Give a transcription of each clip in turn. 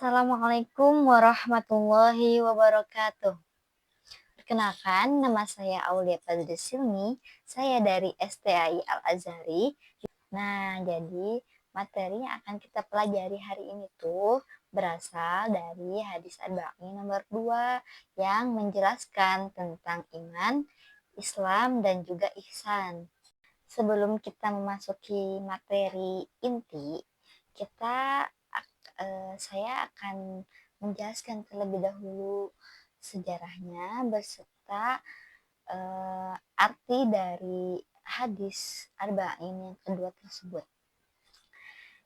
Assalamualaikum warahmatullahi wabarakatuh. Perkenalkan, nama saya Aulia Fadri Silmi. Saya dari STAI Al-Azhari. Nah, jadi materi yang akan kita pelajari hari ini tuh berasal dari hadis Arba'in nomor 2 yang menjelaskan tentang iman, Islam, dan juga ihsan. Sebelum kita memasuki materi inti, saya akan menjelaskan terlebih dahulu sejarahnya beserta arti dari hadis Arba'in yang kedua tersebut.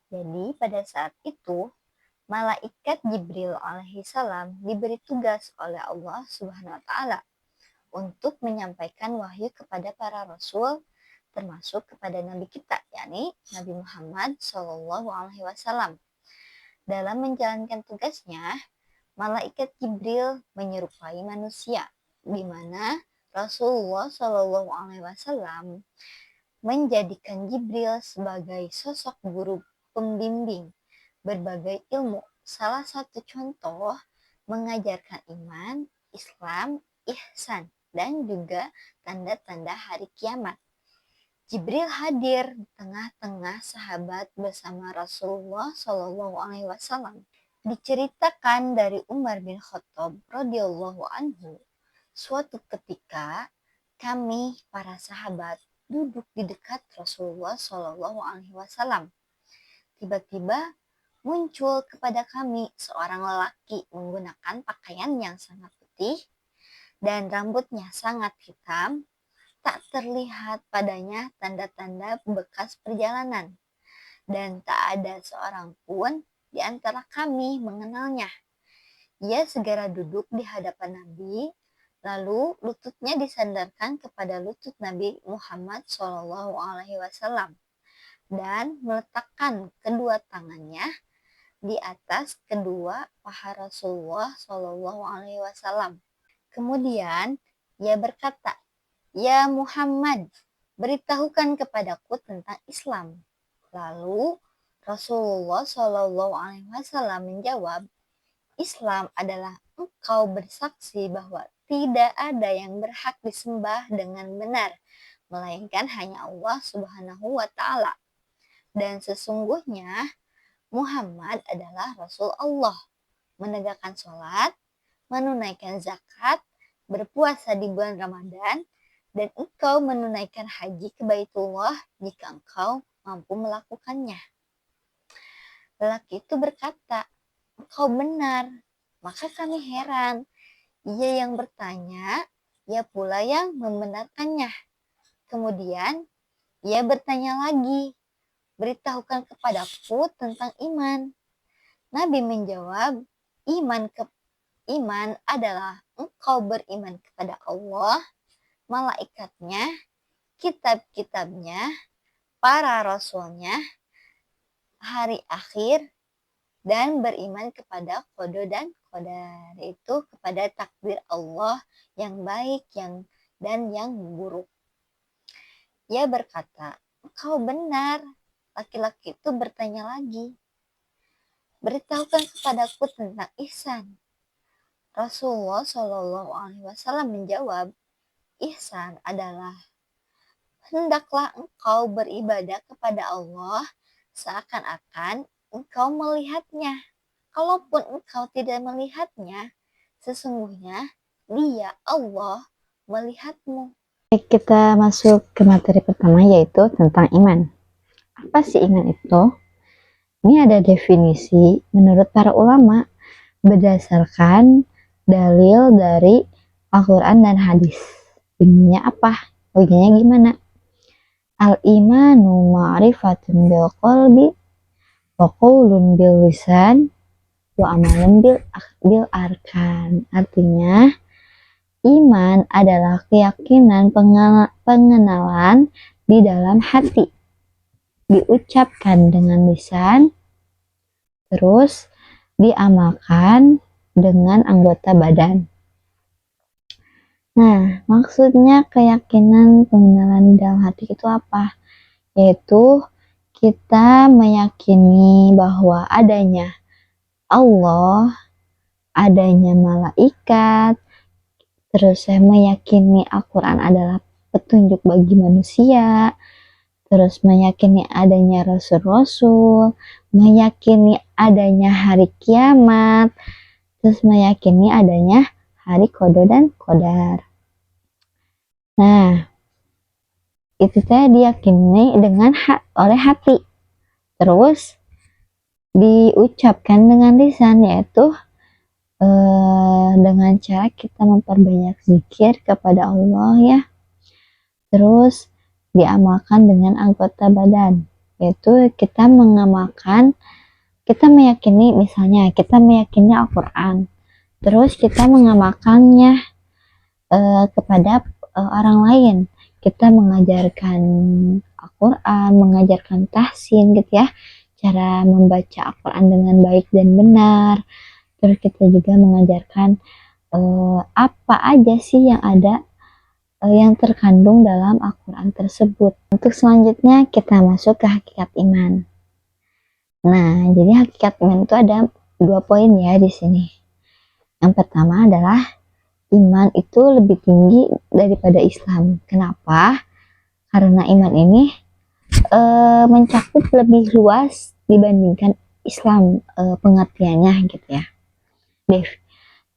Jadi pada saat itu malaikat Jibril alaihi salam diberi tugas oleh Allah Subhanahu wa taala untuk menyampaikan wahyu kepada para rasul termasuk kepada nabi kita yakni Nabi Muhammad Shallallahu alaihi wasallam. Dalam menjalankan tugasnya, malaikat Jibril menyerupai manusia, di mana Rasulullah Shallallahu Alaihi Wasallam menjadikan Jibril sebagai sosok guru pembimbing berbagai ilmu. Salah satu contoh mengajarkan iman, Islam, ihsan, dan juga tanda-tanda hari kiamat. Jibril hadir di tengah-tengah sahabat bersama Rasulullah Shallallahu Alaihi Wasallam. Diceritakan dari Umar bin Khattab radhiyallahu anhu, suatu ketika kami para sahabat duduk di dekat Rasulullah Shallallahu Alaihi Wasallam. Tiba-tiba muncul kepada kami seorang lelaki menggunakan pakaian yang sangat putih dan rambutnya sangat hitam. Tak terlihat padanya tanda-tanda bekas perjalanan, dan tak ada seorang pun di antara kami mengenalnya. Ia segera duduk di hadapan Nabi, lalu lututnya disandarkan kepada lutut Nabi Muhammad SAW dan meletakkan kedua tangannya di atas kedua paha Rasulullah SAW. Kemudian ia berkata, "Ya Muhammad, beritahukan kepadaku tentang Islam." Lalu Rasulullah Shallallahu Alaihi Wasallam menjawab, "Islam adalah engkau bersaksi bahwa tidak ada yang berhak disembah dengan benar, melainkan hanya Allah Subhanahu wa Ta'ala. Dan sesungguhnya Muhammad adalah Rasul Allah, menegakkan sholat, menunaikan zakat, berpuasa di bulan Ramadan, dan engkau menunaikan haji ke Baitullah jika engkau mampu melakukannya." Lelaki itu berkata, "Engkau benar." Maka kami heran. Ia yang bertanya, ia pula yang membenarkannya. Kemudian ia bertanya lagi, "Beritahukan kepadaku tentang iman." Nabi menjawab, Iman adalah engkau beriman kepada Allah, malaikatnya, kitab-kitabnya, para rasulnya, hari akhir, dan beriman kepada qada dan qadar, itu kepada takdir Allah yang baik dan yang buruk. Ia berkata, "Engkau benar." Laki-laki itu bertanya lagi, "Beritahukan kepadaku tentang ihsan." Rasulullah Shallallahu Alaihi Wasallam menjawab, "Ihsan adalah hendaklah engkau beribadah kepada Allah seakan-akan engkau melihatnya. Kalaupun engkau tidak melihatnya, sesungguhnya Dia Allah melihatmu." Kita masuk ke materi pertama, yaitu tentang iman. Apa sih iman itu? Ini ada definisi menurut para ulama berdasarkan dalil dari Al-Quran dan hadis. Bunyinya apa? Bunyinya gimana? Al-imanu ma'rifatun bil qalbi wa qawlun bil lisan wa amalun bil arkan. Artinya, iman adalah keyakinan pengenalan di dalam hati, diucapkan dengan lisan, terus diamalkan dengan anggota badan. Nah, maksudnya keyakinan pengenalan di dalam hati itu apa? Yaitu kita meyakini bahwa adanya Allah, adanya malaikat, terus saya meyakini Al-Quran adalah petunjuk bagi manusia, terus meyakini adanya rasul-rasul, meyakini adanya hari kiamat, terus meyakini adanya hari qada dan qadar. Nah, itu saya diyakini dengan oleh hati. Terus diucapkan dengan lisan, yaitu dengan cara kita memperbanyak zikir kepada Allah ya. Terus diamalkan dengan anggota badan, yaitu kita mengamalkan, kita meyakini, misalnya kita meyakini Al-Quran, terus kita mengamalkannya kepada orang lain. Kita mengajarkan Al-Quran, mengajarkan tahsin gitu ya, cara membaca Al-Quran dengan baik dan benar. Terus kita juga mengajarkan apa aja sih yang ada yang terkandung dalam Al-Quran tersebut. Untuk selanjutnya kita masuk ke hakikat iman. Nah, jadi hakikat iman itu ada 2 poin ya di sini. Yang pertama adalah iman itu lebih tinggi daripada Islam. Kenapa? Karena iman ini mencakup lebih luas dibandingkan Islam pengertiannya gitu ya.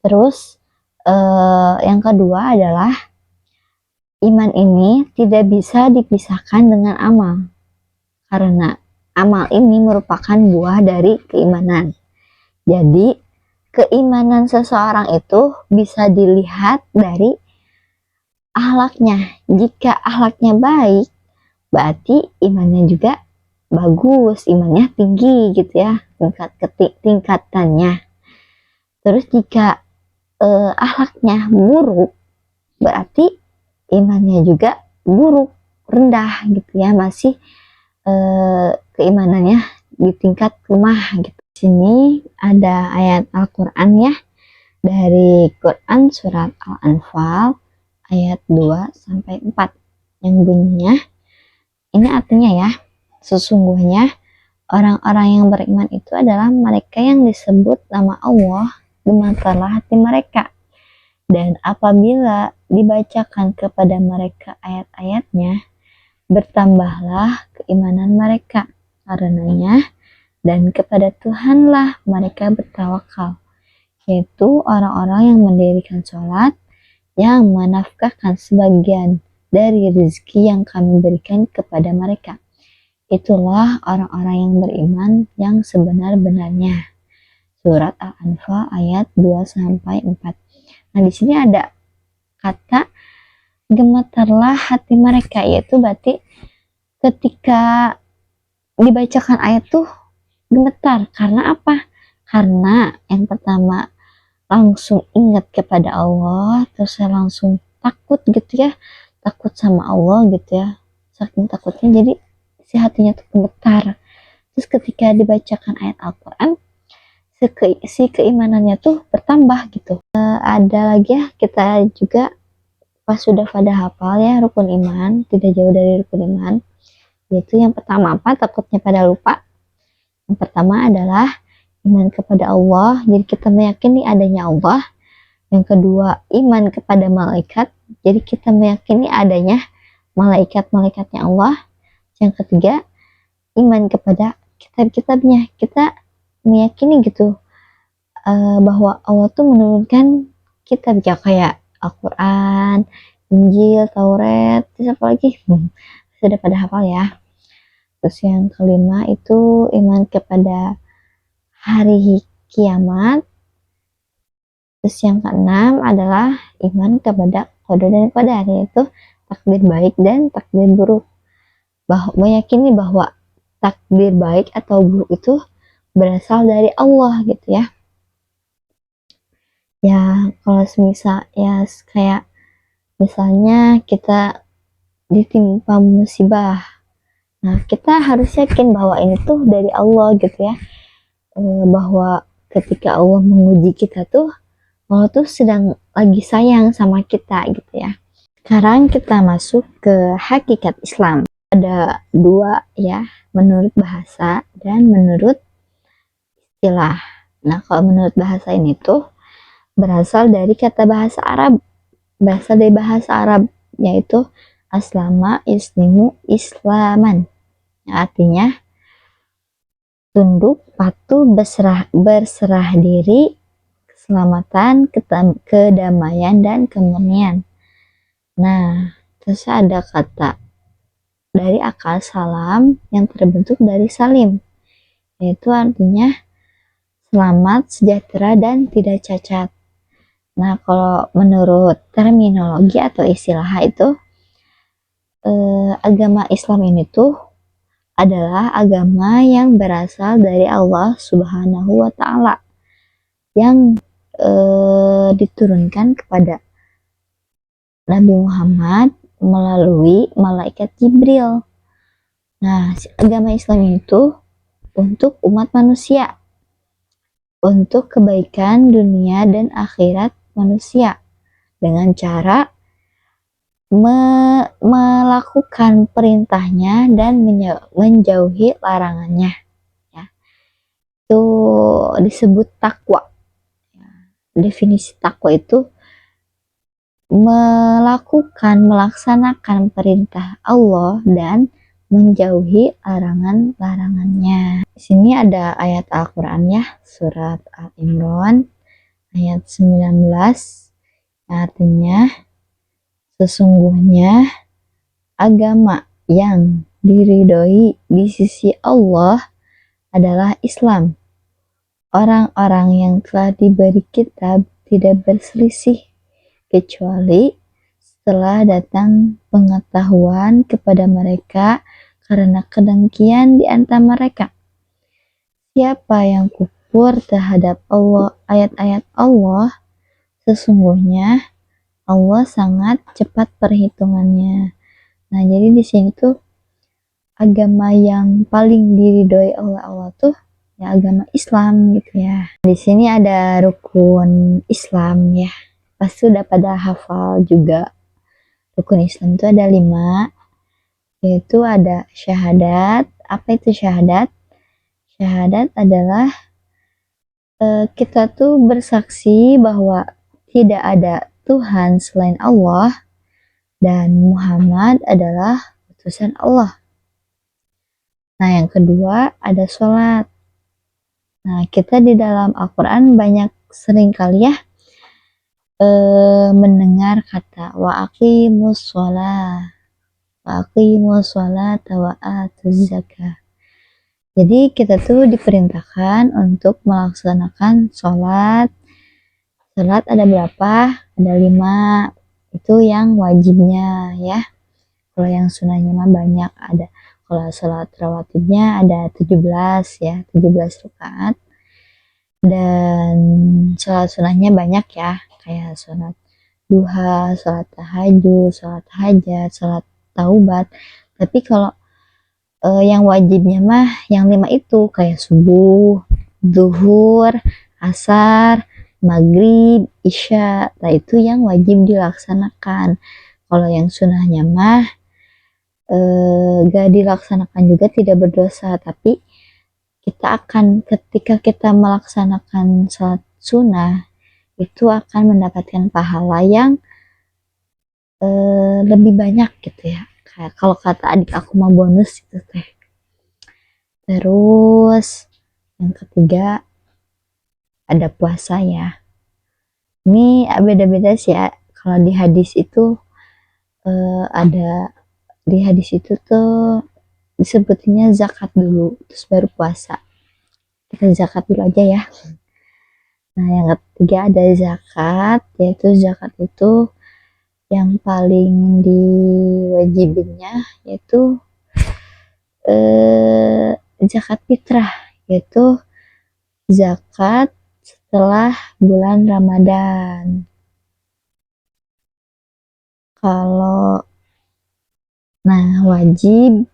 Terus yang kedua adalah iman ini tidak bisa dipisahkan dengan amal. Karena amal ini merupakan buah dari keimanan. Jadi keimanan seseorang itu bisa dilihat dari akhlaknya. Jika akhlaknya baik, berarti imannya juga bagus, imannya tinggi gitu ya, tingkatannya. Terus jika akhlaknya buruk, berarti imannya juga buruk, rendah gitu ya, masih keimanannya di tingkat lemah gitu. Di sini ada ayat Al-Quran ya, dari Quran surat Al-Anfal ayat 2 sampai 4 yang bunyinya, ini artinya ya, sesungguhnya orang-orang yang beriman itu adalah mereka yang disebut nama Allah gemetarlah hati mereka, dan apabila dibacakan kepada mereka ayat-ayatnya, bertambahlah keimanan mereka karenanya, dan kepada Tuhanlah mereka bertawakal, yaitu orang-orang yang mendirikan sholat, yang menafkahkan sebagian dari rezeki yang kami berikan kepada mereka. Itulah orang-orang yang beriman yang sebenar-benarnya. Surat Al-Anfal ayat 2 sampai 4. Nah, di sini ada kata gemetarlah hati mereka, yaitu berarti ketika dibacakan ayat tuh gemetar. Karena apa? Karena yang pertama langsung ingat kepada Allah, terus saya langsung takut gitu ya, takut sama Allah gitu ya, saking takutnya jadi si hatinya tuh gemetar. Terus ketika dibacakan ayat Al-Quran, si keimanannya tuh bertambah gitu. Ada lagi ya, kita juga pas sudah pada hafal ya rukun iman, tidak jauh dari rukun iman, yaitu yang pertama apa? Takutnya pada lupa. Yang pertama adalah iman kepada Allah, jadi kita meyakini adanya Allah. Yang kedua, iman kepada malaikat, jadi kita meyakini adanya malaikat-malaikatnya Allah. Yang ketiga, iman kepada kitab-kitabnya, kita meyakini gitu bahwa Allah tuh menurunkan kitab ya, kayak Al-Quran, Injil, Taurat, terus apa lagi? Sudah pada hafal ya. Terus yang kelima itu iman kepada hari kiamat. Terus yang keenam adalah iman kepada qada dan qadar, yaitu takdir baik dan takdir buruk. Meyakini bahwa takdir baik atau buruk itu berasal dari Allah gitu ya. Ya kalau semisal ya kayak misalnya kita ditimpa musibah, nah kita harus yakin bahwa ini tuh dari Allah gitu ya, bahwa ketika Allah menguji kita tuh, Allah tuh sedang lagi sayang sama kita gitu ya. Sekarang kita masuk ke hakikat Islam. Ada 2 ya, menurut bahasa dan menurut istilah. Nah, kalau menurut bahasa ini tuh berasal dari kata bahasa Arab, yaitu aslama yuslimu islaman. Artinya tunduk, patuh, berserah diri, keselamatan, kedamaian, dan kemurnian. Nah, terus ada kata dari akal salam yang terbentuk dari salim, yaitu artinya selamat, sejahtera, dan tidak cacat. Nah, kalau menurut terminologi atau istilah itu, agama Islam ini tuh adalah agama yang berasal dari Allah Subhanahu wa Ta'ala, yang diturunkan kepada Nabi Muhammad melalui malaikat Jibril. Nah, agama Islam itu untuk umat manusia, untuk kebaikan dunia dan akhirat manusia, dengan cara melakukan perintahnya dan menjauhi larangannya. Ya. Itu disebut takwa. Definisi takwa itu melaksanakan perintah Allah dan menjauhi larangannya. Di sini ada ayat Al-Quran ya, surat Al-Imran ayat 19, artinya sesungguhnya agama yang diridhoi di sisi Allah adalah Islam. Orang-orang yang telah diberi kitab tidak berselisih, kecuali setelah datang pengetahuan kepada mereka karena kedengkian di antara mereka. Siapa yang kufur terhadap ayat-ayat Allah, sesungguhnya Allah sangat cepat perhitungannya. Nah, jadi di sini tuh agama yang paling diridhoi oleh Allah tuh ya agama Islam gitu ya. Di sini ada rukun Islam ya. Pasti udah pada hafal juga. Rukun Islam itu ada 5, yaitu ada syahadat. Apa itu syahadat? Syahadat adalah kita tuh bersaksi bahwa tidak ada Tuhan selain Allah dan Muhammad adalah utusan Allah. Nah, yang kedua ada sholat. Nah, kita di dalam Al-Quran banyak sering kali ya mendengar kata wa aqimus sholat, wa atuz zakah. Jadi kita tuh diperintahkan untuk melaksanakan sholat. Sholat ada berapa? Ada 5. Itu yang wajibnya ya. Kalau yang sunahnya mah banyak ada. Kalau sholat rawatibnya ada 17 ya, 17 rakaat. Dan sholat sunahnya banyak ya, kayak sholat duha, sholat tahajud, sholat hajat, sholat taubat. Tapi kalau yang wajibnya mah yang 5 itu kayak subuh, zuhur, asar, maghrib, isya. Nah, itu yang wajib dilaksanakan. Kalau yang sunahnya mah gak dilaksanakan juga tidak berdosa, tapi kita akan ketika kita melaksanakan sholat sunnah itu akan mendapatkan pahala yang lebih banyak gitu ya. Kayak kalau kata adik aku mah bonus gitu teh. Terus yang ketiga ada puasa ya. Ini beda-beda sih ya. Kalau di hadis itu ada di hadis itu tuh disebutnya zakat dulu, terus baru puasa. Kita zakat dulu aja ya. Nah, yang ketiga ada zakat, yaitu zakat itu yang paling diwajibinnya yaitu zakat fitrah, yaitu zakat setelah bulan Ramadan.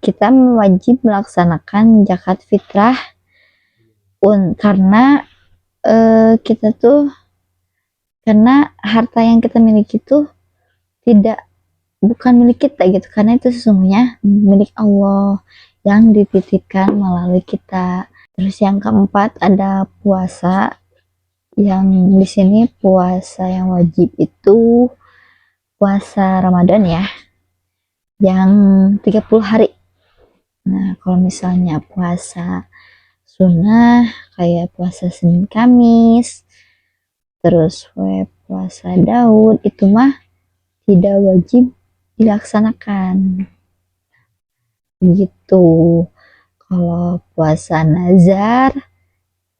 Kita wajib melaksanakan zakat fitrah karena karena harta yang kita miliki itu bukan milik kita gitu, karena itu sesungguhnya milik Allah yang dititipkan melalui kita. Terus yang keempat ada puasa, Yang di sini puasa yang wajib itu puasa Ramadan ya, yang 30 hari. Nah, kalau misalnya puasa sunnah kayak puasa Senin Kamis, terus puasa Daud itu mah tidak wajib dilaksanakan. Begitu. Kalau puasa nazar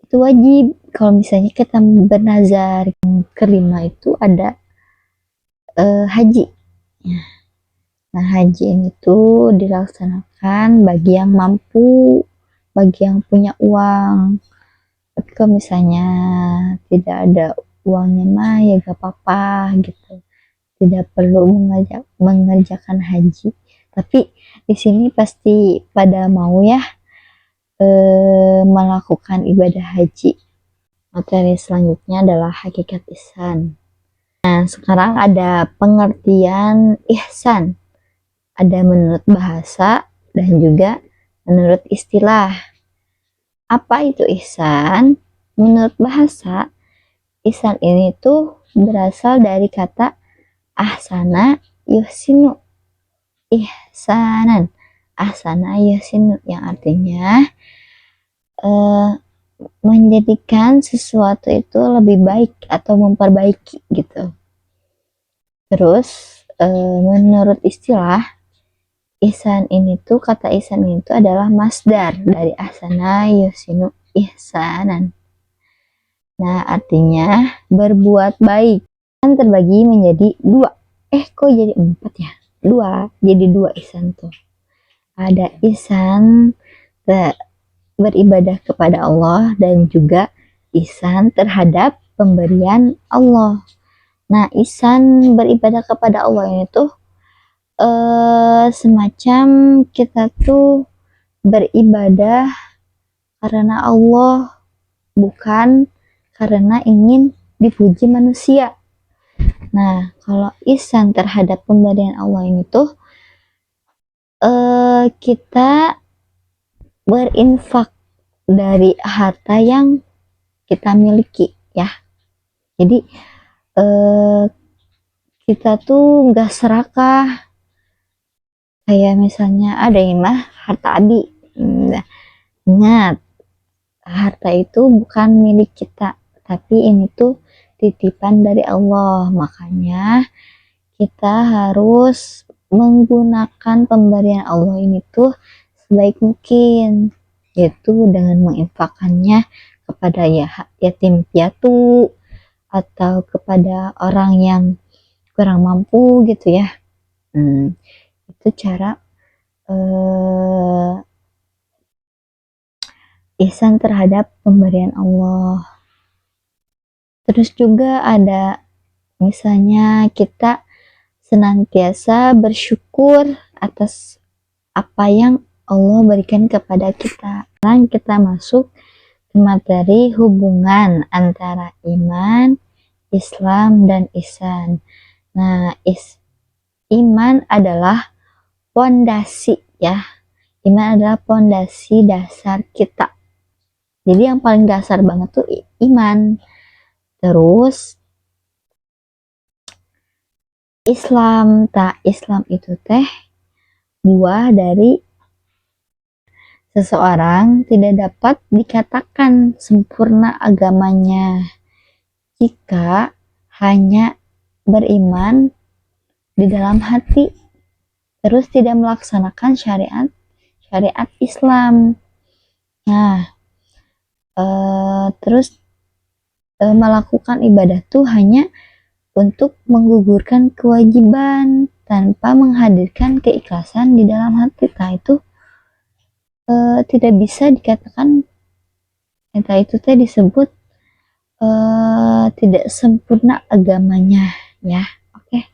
itu wajib. Kalau misalnya kita bernazar, yang kelima itu ada haji. Nah, haji ini tuh dilaksanakan bagi yang mampu, bagi yang punya uang. Tapi kalau misalnya tidak ada uangnya mah ya gak apa-apa gitu. Tidak perlu mengerjakan haji. Tapi di sini pasti pada mau ya melakukan ibadah haji. Materi selanjutnya adalah hakikat ihsan. Nah, sekarang ada pengertian ihsan. Ada menurut bahasa dan juga menurut istilah. Apa itu ihsan? Menurut bahasa, ihsan ini tuh berasal dari kata ahsana yuhsinu. Ihsanan. Ahsana yuhsinu yang artinya eh, menjadikan sesuatu itu lebih baik atau memperbaiki gitu. Terus menurut istilah ihsan ini tuh kata ihsan ini tuh adalah masdar dari ahsana yusinu ihsanan. Nah, artinya berbuat baik kan terbagi menjadi dua. Kok jadi empat ya? Dua, jadi dua ihsan tuh. Ada ihsan beribadah kepada Allah dan juga ihsan terhadap pemberian Allah. Nah, ihsan beribadah kepada Allah ini tuh semacam kita tuh beribadah karena Allah, bukan karena ingin dipuji manusia. Nah, kalau ihsan terhadap pemberian Allah ini tuh kita berinfak dari harta yang kita miliki ya. Jadi kita tuh nggak serakah kayak misalnya ada yang mah harta abi. Ingat, harta itu bukan milik kita, tapi ini tuh titipan dari Allah. Makanya kita harus menggunakan pemberian Allah ini tuh sebaik mungkin, yaitu dengan menginfakkannya kepada yatim piatu atau kepada orang yang kurang mampu gitu ya. Itu cara ihsan terhadap pemberian Allah. Terus juga ada misalnya kita senantiasa bersyukur atas apa yang Allah berikan kepada kita. Sekarang kita masuk ke materi hubungan antara iman, Islam, dan ihsan. Nah, iman adalah pondasi ya. Iman adalah pondasi dasar kita. Jadi yang paling dasar banget tuh iman. Terus Islam, Islam itu teh buah dari seseorang tidak dapat dikatakan sempurna agamanya jika hanya beriman di dalam hati, terus tidak melaksanakan syariat Islam. Nah, terus melakukan ibadah tuh hanya untuk menggugurkan kewajiban tanpa menghadirkan keikhlasan di dalam hati. Nah, itu tidak bisa dikatakan entah itu teh disebut tidak sempurna agamanya ya. Oke.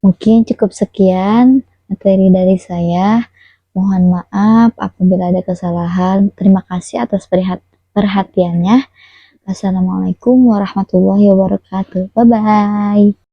Mungkin cukup sekian materi dari saya. Mohon maaf apabila ada kesalahan. Terima kasih atas perhatiannya. Assalamualaikum warahmatullahi wabarakatuh. Bye bye.